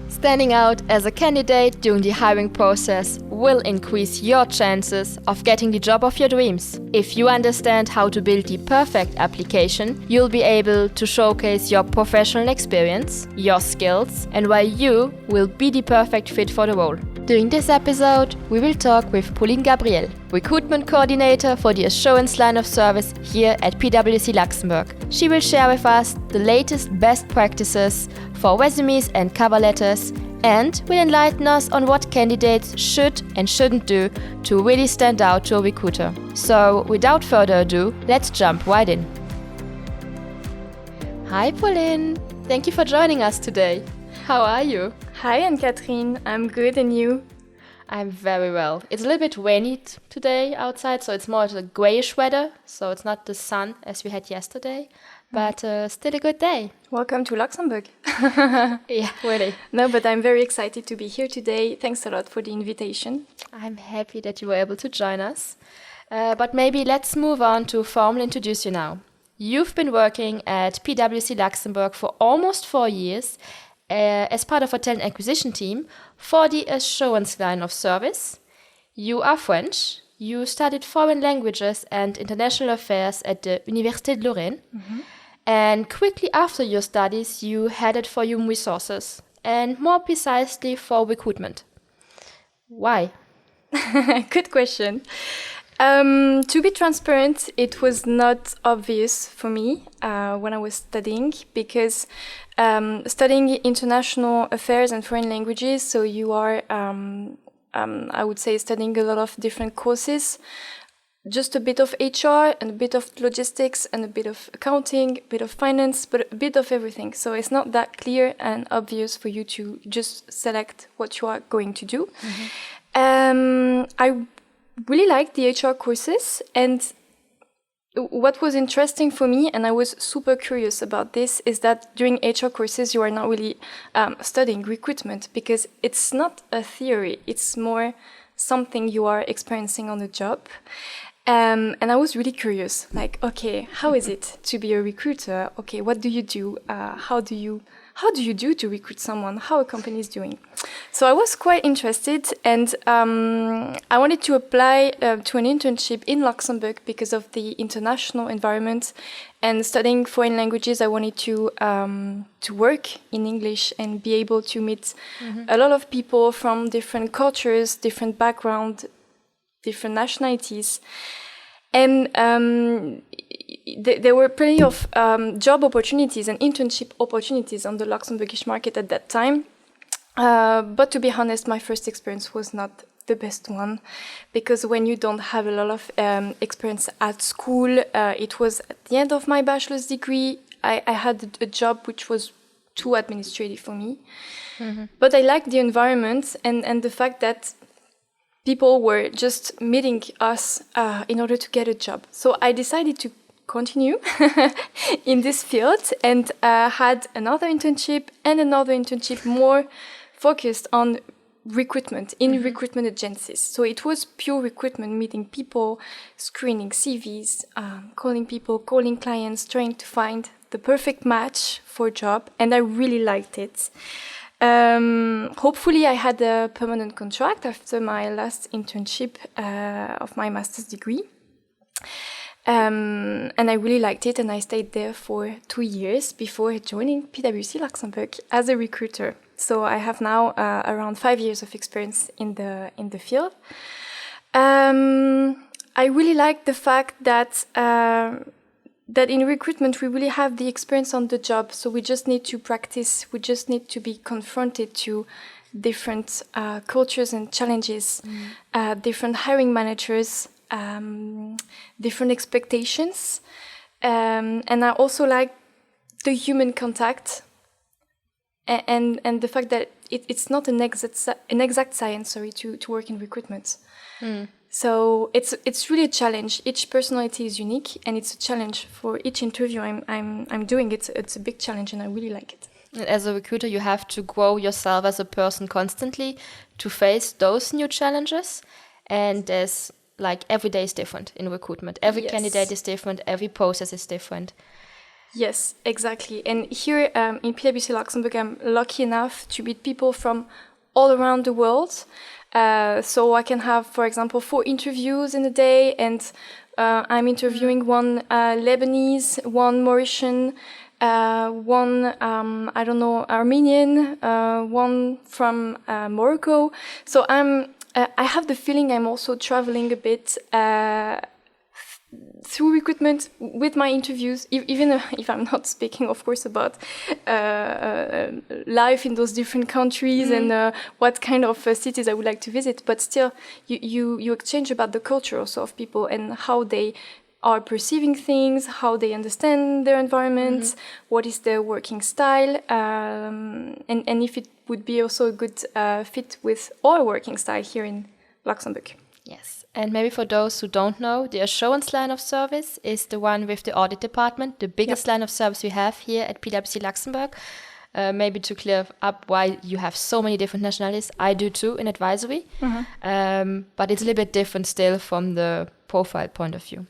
Standing out as a candidate during the hiring process will increase your chances of getting the job of your dreams. If you understand how to build the perfect application, you'll be able to showcase your professional experience, your skills, and why you will be the perfect fit for the role. During this episode, we will talk with Pauline Gabriel, recruitment coordinator for the assurance line of service here at PwC Luxembourg. She will share with us the latest best practices for resumes and cover letters, and will enlighten us on what candidates should and shouldn't do to really stand out to a recruiter. So, without further ado, let's jump right in. Hi Pauline, thank you for joining us today. How are you? Hi Anne-Catherine, I'm good, and you? I'm very well. It's a little bit rainy today outside, so it's more of a grayish weather, so it's not the sun as we had yesterday, but still a good day. Welcome to Luxembourg. Yeah, really. No, but I'm very excited to be here today. Thanks a lot for the invitation. I'm happy that you were able to join us. But maybe let's move on to formally introduce you now. You've been working at PwC Luxembourg for almost 4 years as part of a talent acquisition team for the assurance line of service. You are French. You studied foreign languages and international affairs at the Université de Lorraine. Mm-hmm. And quickly after your studies, you headed for human resources, and more precisely for recruitment. Why? Good question. To be transparent, it was not obvious for me when I was studying, because studying international affairs and foreign languages, so you are, I would say, studying a lot of different courses, just a bit of HR and a bit of logistics and a bit of accounting, a bit of finance, but a bit of everything. So it's not that clear and obvious for you to just select what you are going to do. Mm-hmm. I really liked the HR courses, and what was interesting for me, and I was super curious about this, is that during HR courses you are not really studying recruitment, because it's not a theory, it's more something you are experiencing on the job. And I was really curious, like, okay, how is it to be a recruiter? Okay, what do you do? How do you do to recruit someone? How a company is doing? So I was quite interested, and I wanted to apply to an internship in Luxembourg because of the international environment. And studying foreign languages, I wanted to work in English and be able to meet a lot of people from different cultures, different backgrounds, different nationalities. And there were plenty of job opportunities and internship opportunities on the Luxembourgish market at that time. But to be honest, my first experience was not the best one, because when you don't have a lot of experience at school, it was at the end of my bachelor's degree. I had a job which was too administrative for me. Mm-hmm. But I liked the environment and the fact that people were just meeting us in order to get a job. So I decided to continue in this field, and had another internship more focused on recruitment in recruitment agencies. So it was pure recruitment, meeting people, screening CVs, calling people, calling clients, trying to find the perfect match for a job, and I really liked it. Hopefully I had a permanent contract after my last internship of my master's degree. And I really liked it, and I stayed there for 2 years before joining PwC Luxembourg as a recruiter. So I have now around 5 years of experience in the field. I really like the fact that that in recruitment we really have the experience on the job, so we just need to practice, we just need to be confronted to different cultures and challenges, different hiring managers, different expectations, and I also like the human contact and the fact that it's not an exact science, to work in recruitment. So it's really a challenge. Each personality is unique, and it's a challenge for each interview I'm doing. It's a big challenge, and I really like it. As a recruiter, you have to grow yourself as a person constantly to face those new challenges. And there's every day is different in recruitment. Every candidate is different. Every process is different. Yes, exactly. And here in PwC Luxembourg, I'm lucky enough to meet people from all around the world. So I can have, for example, 4 interviews in a day, and I'm interviewing one Lebanese, one Mauritian, one, I don't know, Armenian, one from Morocco. So I have the feeling I'm also traveling a bit through recruitment with my interviews, even if I'm not speaking, of course, about life in those different countries and what kind of cities I would like to visit. But still, you exchange about the culture also of people and how they are perceiving things, how they understand their environment, what is their working style, and if it would be also a good fit with our working style here in Luxembourg. Yes. And maybe for those who don't know, the assurance line of service is the one with the audit department, the biggest line of service we have here at PwC Luxembourg. Maybe to clear up why you have so many different nationalities. I do too in advisory, but it's a little bit different still from the profile point of view.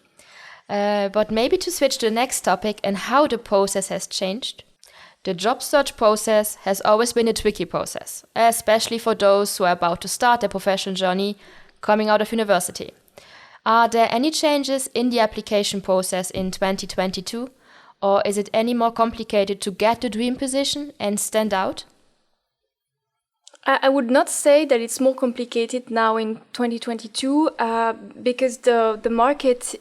But maybe to switch to the next topic and how the process has changed. The job search process has always been a tricky process, especially for those who are about to start their professional journey coming out of university. Are there any changes in the application process in 2022, or is it any more complicated to get the dream position and stand out? I would not say that it's more complicated now in 2022 because the market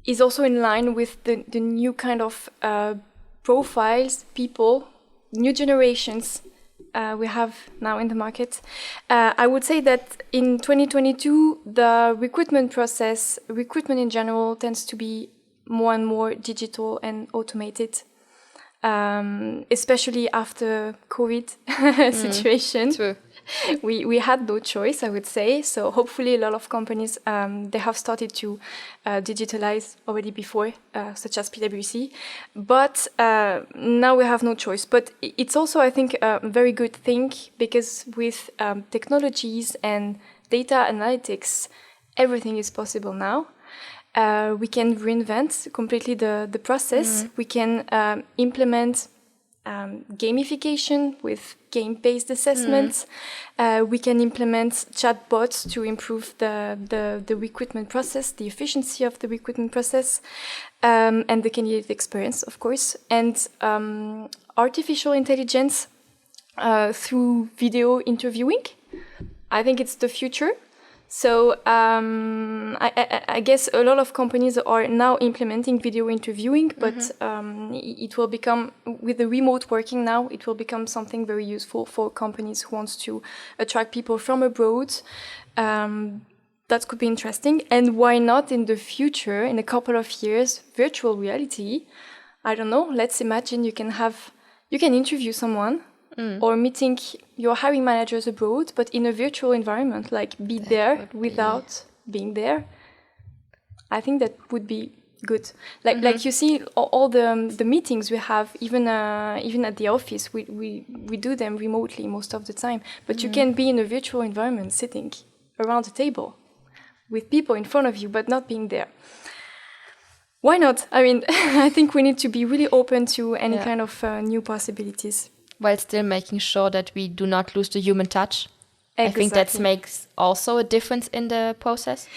is also in line with the new kind of profiles, people, new generations we have now in the market. I would say that in 2022, the recruitment process, recruitment in general, tends to be more and more digital and automated, especially after COVID situation. True. We had no choice, I would say. So hopefully a lot of companies, they have started to digitalize already before, such as PwC. But now we have no choice. But it's also, I think, a very good thing because with technologies and data analytics, everything is possible now. We can reinvent completely the process. We can implement gamification with game-based assessments. We can implement chatbots to improve the recruitment process, the efficiency of the recruitment process, and the candidate experience, of course. And artificial intelligence through video interviewing. I think it's the future. So I guess a lot of companies are now implementing video interviewing, but it will become, with the remote working now, it will become something very useful for companies who want to attract people from abroad. That could be interesting. And why not in the future, in a couple of years, virtual reality? I don't know. Let's imagine you can interview someone or meeting your hiring managers abroad, but in a virtual environment, like be there without being there. I think that would be good. Like you see, all the meetings we have, even at the office, we do them remotely most of the time. But you can be in a virtual environment, sitting around a table with people in front of you, but not being there. Why not? I mean, I think we need to be really open to any kind of new possibilities. While still making sure that we do not lose the human touch. Exactly. I think that makes also a difference in the process.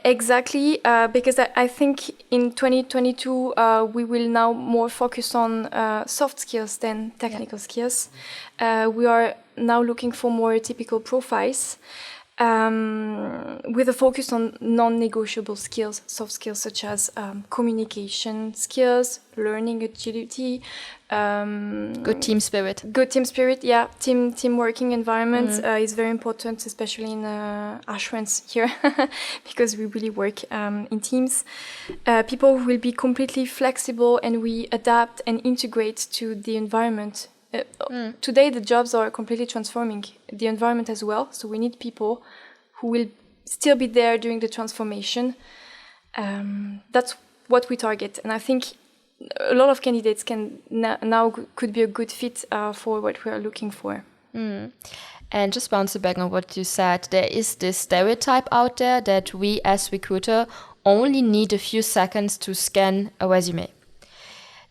Exactly, because I think in 2022 we will now more focus on soft skills than technical skills. We are now looking for more typical profiles with a focus on non-negotiable skills, soft skills such as communication skills, learning agility, good team spirit. Good team spirit, yeah. Team working environment is very important, especially in assurance here, because we really work in teams. People will be completely flexible and we adapt and integrate to the environment. Today, the jobs are completely transforming the environment as well. So we need people who will still be there during the transformation. That's what we target. And I think a lot of candidates can now could be a good fit for what we are looking for. And just bouncing back on what you said, there is this stereotype out there that we as recruiter only need a few seconds to scan a resume.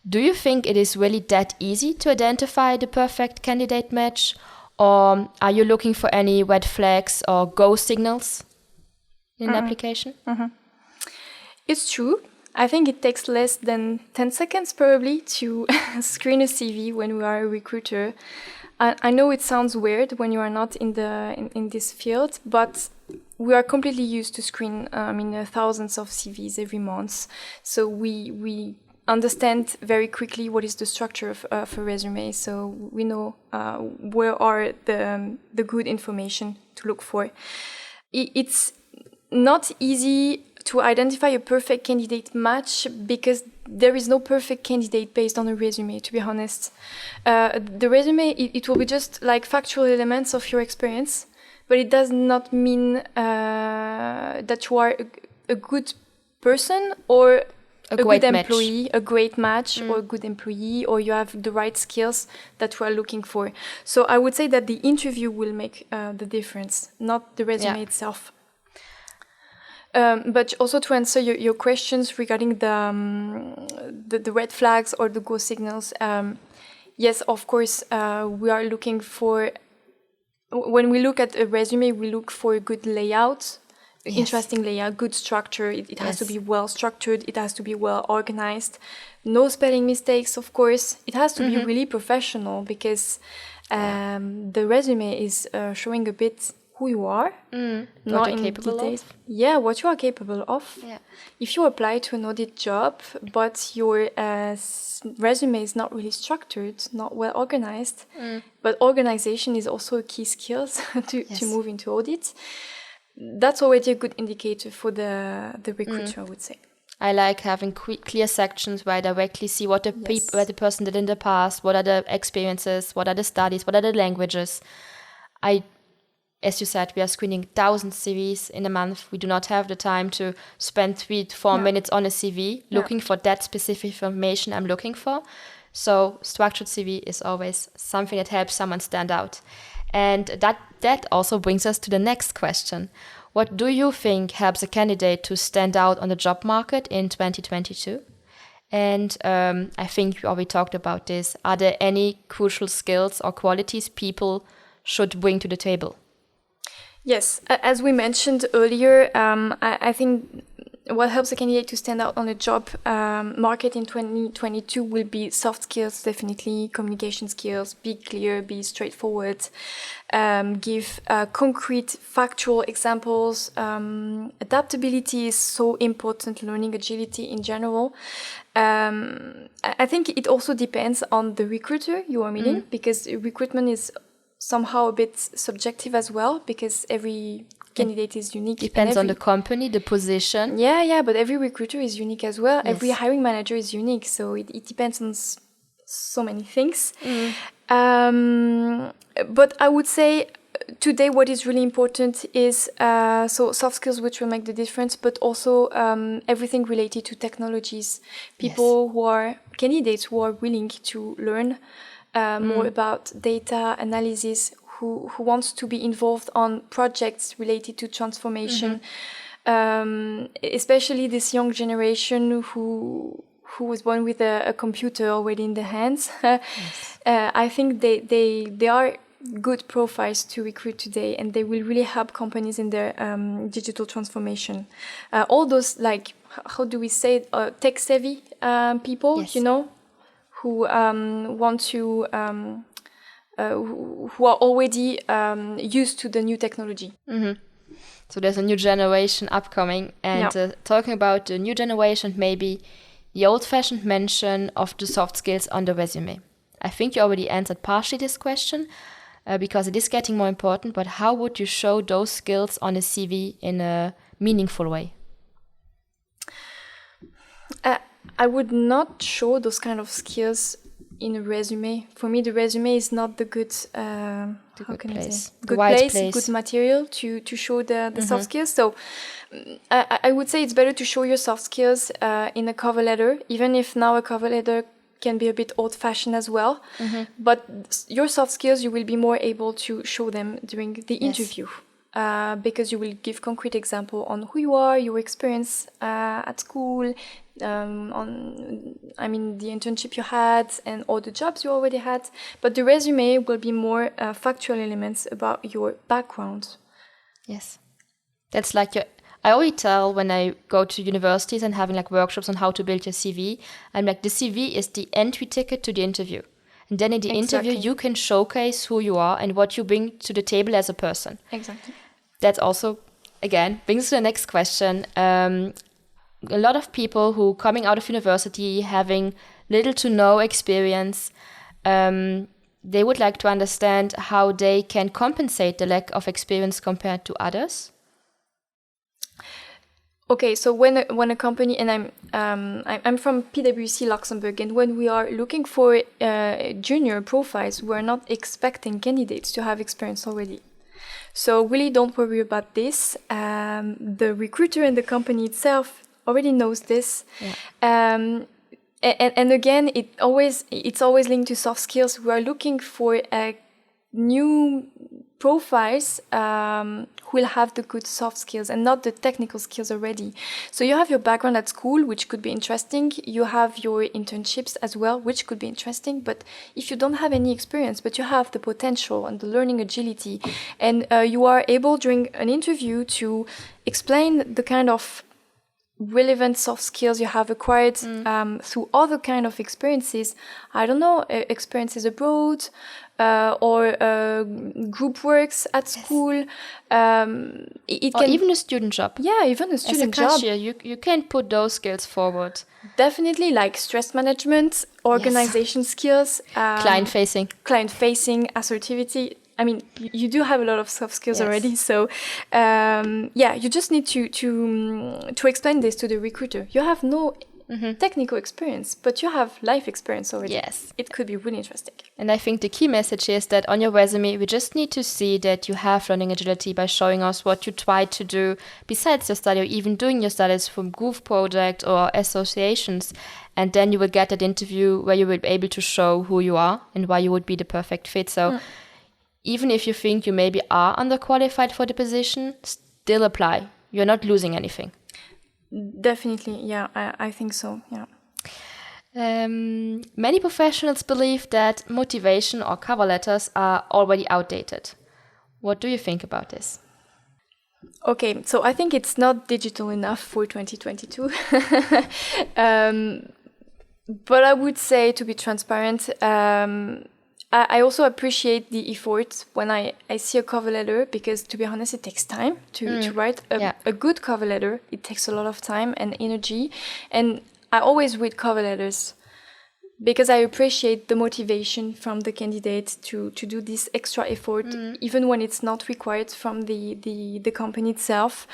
Do you think it is really that easy to identify the perfect candidate match? Or are you looking for any red flags or go signals in an application? It's true. I think it takes less than 10 seconds probably to screen a CV when we are a recruiter. I know it sounds weird when you are not in this field, but we are completely used to screen thousands of CVs every month. So we understand very quickly what is the structure of a resume. So we know where are the good information to look for. It's not easy to identify a perfect candidate match because there is no perfect candidate based on a resume, to be honest. The resume, it will be just like factual elements of your experience, but it does not mean that you are a good person or a good employee, match. A great match or a good employee, or you have the right skills that we are looking for. So I would say that the interview will make the difference, not the resume itself. But also to answer your questions regarding the red flags or the go signals, yes, of course, we are looking for, when we look at a resume, we look for a good layout, interesting layout, good structure. It has to be well structured. It has to be well organized. No spelling mistakes, of course. It has to be really professional because the resume is showing a bit who you are, not in details. Yeah, what you are capable of. Yeah. If you apply to an audit job, but your resume is not really structured, not well organized, but organization is also a key skill to move into audit, that's already a good indicator for the recruiter, I would say. I like having clear sections where I directly see what what the person did in the past, what are the experiences, what are the studies, what are the languages. As you said, we are screening thousands of CVs in a month. We do not have the time to spend 3 to 4 minutes on a CV looking for that specific information I'm looking for. So structured CV is always something that helps someone stand out. And that also brings us to the next question. What do you think helps a candidate to stand out on the job market in 2022? And I think we already talked about this. Are there any crucial skills or qualities people should bring to the table? Yes, as we mentioned earlier, I think what helps a candidate to stand out on the job market in 2022 will be soft skills, definitely, communication skills, be clear, be straightforward, give concrete, factual examples. Adaptability is so important, learning agility in general. I think it also depends on the recruiter you are meeting, because recruitment is somehow a bit subjective as well, because every candidate is unique. Depends on the company, the position. Yeah, but every recruiter is unique as well. Yes. Every hiring manager is unique, so it depends on so many things. But I would say today what is really important is so soft skills, which will make the difference, but also everything related to technologies. People who are candidates who are willing to learn more about data analysis, who wants to be involved on projects related to transformation, especially this young generation who was born with a computer already in their hands. I think they are good profiles to recruit today, and they will really help companies in their digital transformation. All those, like, how do we say it, tech savvy people, you know, who want to who are already used to the new technology. So there's a new generation upcoming, and talking about the new generation, maybe the old-fashioned mention of the soft skills on the resume. I think you already answered partially this question, because it is getting more important, but how would you show those skills on a CV in a meaningful way? I would not show those kind of skills in a resume. For me, the resume is not the good place, good material to show the soft skills. So I would say it's better to show your soft skills in a cover letter, even if now a cover letter can be a bit old-fashioned as well. But your soft skills, you will be more able to show them during the interview. because you will give concrete example on who you are, your experience at school, the internship you had and all the jobs you already had. But the resume will be more factual elements about your background. Yes. That's like I always tell when I go to universities and having like workshops on how to build your CV, I'm like, the CV is the entry ticket to the interview. And then in the interview, you can showcase who you are and what you bring to the table as a person. Exactly. That's also, again, brings us to the next question. A lot of people who coming out of university having little to no experience, they would like to understand how they can compensate the lack of experience compared to others. Okay, so when a company, and I'm from PwC Luxembourg, and when we are looking for junior profiles, we're not expecting candidates to have experience already. So really don't worry about this. The recruiter and the company itself already knows this. Yeah. And again, it's always linked to soft skills. We are looking for new profiles who will have the good soft skills and not the technical skills already. So you have your background at school, which could be interesting. You have your internships as well, which could be interesting. But if you don't have any experience, but you have the potential and the learning agility, and you are able during an interview to explain the kind of relevant soft skills you have acquired through other kind of experiences, I don't know, experiences abroad, or group works at school. It or can even a student job. Yeah, even a student job. As a cashier, you can put those skills forward. Definitely, like stress management, organization skills, client-facing, assertivity. I mean, you do have a lot of soft skills already. So, you just need to explain this to the recruiter. You have no technical experience, but you have life experience already. Yes. It could be really interesting. And I think the key message is that on your resume, we just need to see that you have learning agility by showing us what you tried to do besides your study, or even doing your studies from group project or associations. And then you will get that interview where you will be able to show who you are and why you would be the perfect fit. So even if you think you maybe are underqualified for the position, still apply. You're not losing anything. Definitely, yeah, I think so, yeah. Many professionals believe that motivation or cover letters are already outdated. What do you think about this? Okay, so I think it's not digital enough for 2022. But I would say, to be transparent, I also appreciate the effort when I see a cover letter, because, to be honest, it takes time to write a good cover letter. It takes a lot of time and energy. And I always read cover letters because I appreciate the motivation from the candidate to do this extra effort, even when it's not required from the company itself.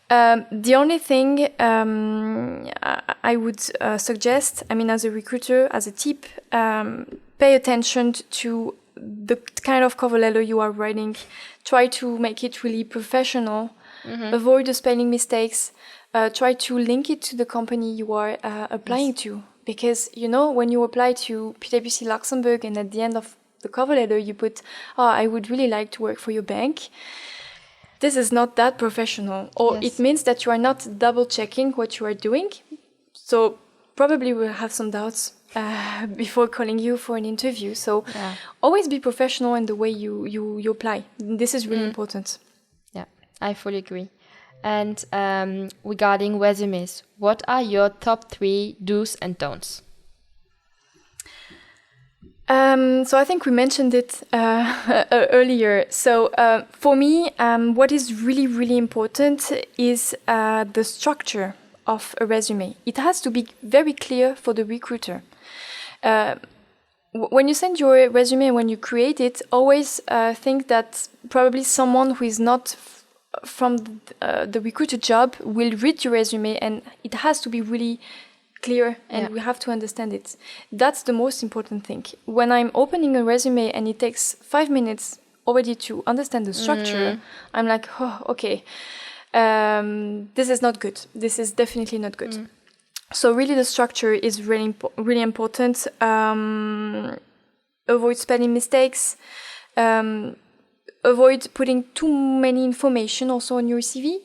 The only thing I would suggest, as a recruiter, as a tip, pay attention to the kind of cover letter you are writing. Try to make it really professional. Avoid the spelling mistakes. Try to link it to the company you are applying to. Because, when you apply to PwC Luxembourg and at the end of the cover letter you put, I would really like to work for your bank. This is not that professional. Or it means that you are not double checking what you are doing. So probably we'll have some doubts before calling you for an interview. So always be professional in the way you apply. This is really important. Yeah, I fully agree. And regarding resumes, what are your top 3 do's and don'ts? So I think we mentioned it earlier. So for me, what is really, really important is the structure of a resume. It has to be very clear for the recruiter. When you send your resume, when you create it, always think that probably someone who is not from the recruiter job will read your resume, and it has to be really clear, and we have to understand it. That's the most important thing. When I'm opening a resume and it takes 5 minutes already to understand the structure, I'm like, okay, this is not good. This is definitely not good. So really the structure is really important. Avoid spelling mistakes. avoid putting too many information also on your CV.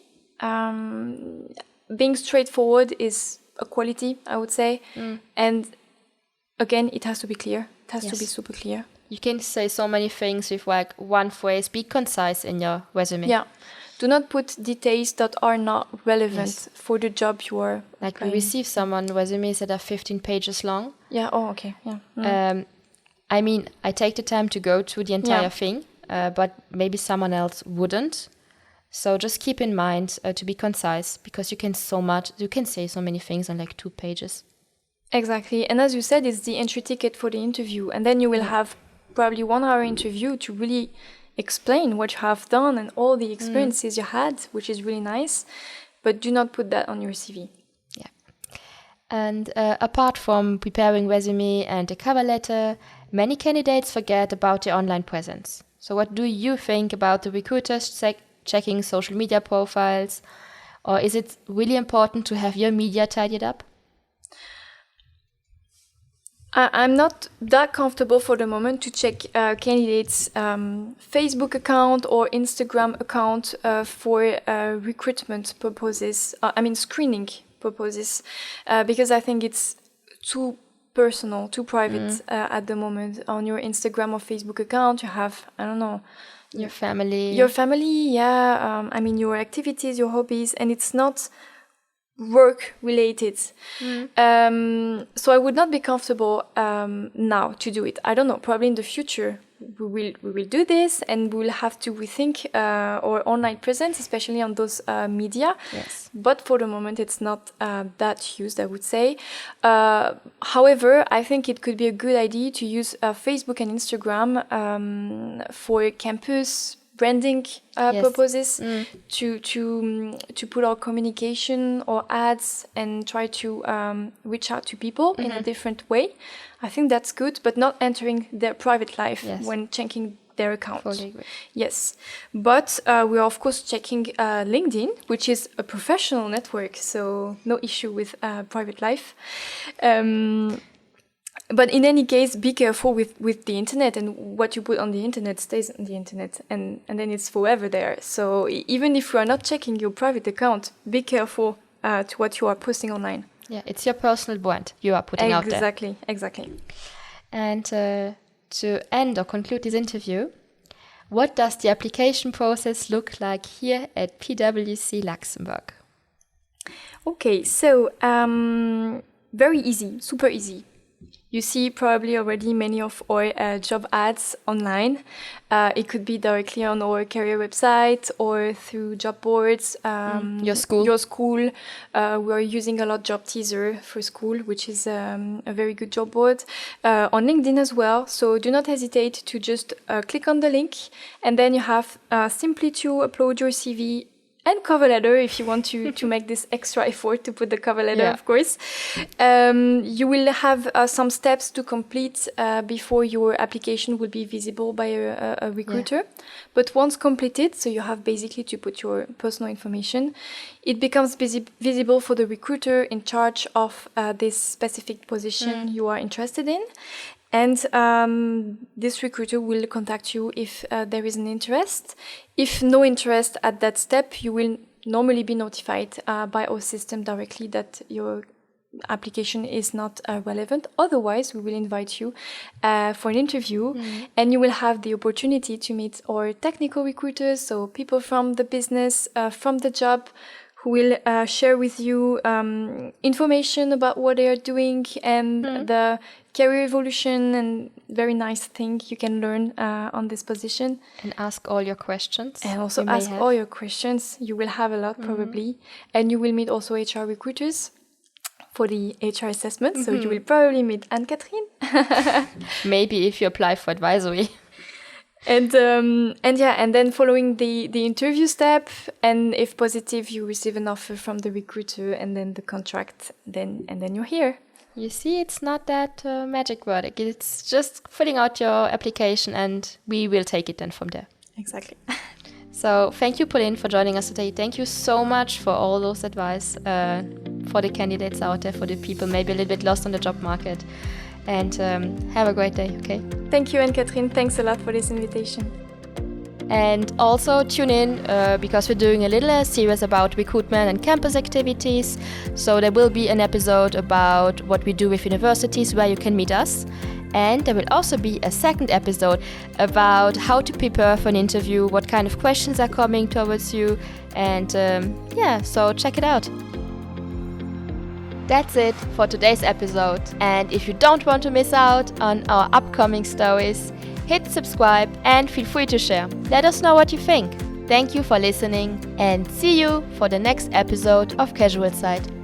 Being straightforward is a quality, I would say. And again, it has to be clear. It has to be super clear. You can say so many things with like one phrase. Be concise in your resume. Yeah. Do not put details that are not relevant for the job you are applying. We receive someone resumes that are 15 pages long. Yeah. Oh, okay. Yeah. I mean, I take the time to go through the entire thing, but maybe someone else wouldn't. So just keep in mind to be concise, because you can say so many things on like 2 pages. Exactly. And as you said, it's the entry ticket for the interview. And then you will have probably 1 hour interview to really explain what you have done and all the experiences you had, which is really nice. But do not put that on your CV. Yeah. And apart from preparing resume and a cover letter, many candidates forget about their online presence. So what do you think about the recruiters checking social media profiles? Or is it really important to have your media tidied up? I'm not that comfortable for the moment to check candidates' Facebook account or Instagram account for recruitment purposes. Screening purposes, because I think it's too personal, too private at the moment. On your Instagram or Facebook account, you have, I don't know, your family, yeah. Your activities, your hobbies, and it's not work related. So I would not be comfortable now to do it. I don't know, probably in the future we will do this, and we will have to rethink our online presence, especially on those media. Yes. But for the moment it's not that used, I would say. However, I think it could be a good idea to use Facebook and Instagram for campus branding purposes, to put our communication or ads and try to reach out to people in a different way. I think that's good, but not entering their private life when checking their account. Fully agree. Yes, but we are of course checking LinkedIn, which is a professional network, so no issue with private life. But in any case, be careful with the internet, and what you put on the internet stays on the internet, and then it's forever there. So even if you are not checking your private account, be careful to what you are posting online. Yeah, it's your personal brand you are putting out there. Exactly. And to end or conclude this interview, what does the application process look like here at PwC Luxembourg? Okay, so very easy, super easy. You see probably already many of our job ads online. It could be directly on our career website or through job boards. Your school. We are using a lot Job Teaser for school, which is a very good job board. On LinkedIn as well. So do not hesitate to just click on the link, and then you have simply to upload your CV and cover letter if you want to make this extra effort to put the cover letter, of course. You will have some steps to complete before your application will be visible by a recruiter. Yeah. But once completed, so you have basically to put your personal information, it becomes visible for the recruiter in charge of this specific position you are interested in. And this recruiter will contact you if there is an interest. If no interest at that step, you will normally be notified by our system directly that your application is not relevant. Otherwise, we will invite you for an interview, and you will have the opportunity to meet our technical recruiters, so people from the business, from the job, who will share with you information about what they are doing and the career evolution, and very nice thing you can learn on this position. And ask all your questions. And also ask all your questions. You will have a lot probably. And you will meet also HR recruiters for the HR assessment. So you will probably meet Anne-Catherine. Maybe if you apply for advisory. And then following the interview step, and if positive, you receive an offer from the recruiter, and then the contract, and then you're here. You see, it's not that magic word. It's just filling out your application, and we will take it then from there. Exactly. So thank you, Pauline, for joining us today. Thank you so much for all those advice for the candidates out there, for the people maybe a little bit lost on the job market. And have a great day, okay? Thank you, Anne-Catherine. Thanks a lot for this invitation. And also tune in because we're doing a little series about recruitment and campus activities. So there will be an episode about what we do with universities where you can meet us. And there will also be a second episode about how to prepare for an interview, what kind of questions are coming towards you. And so check it out. That's it for today's episode. And if you don't want to miss out on our upcoming stories, hit subscribe and feel free to share. Let us know what you think. Thank you for listening and see you for the next episode of Casual Side.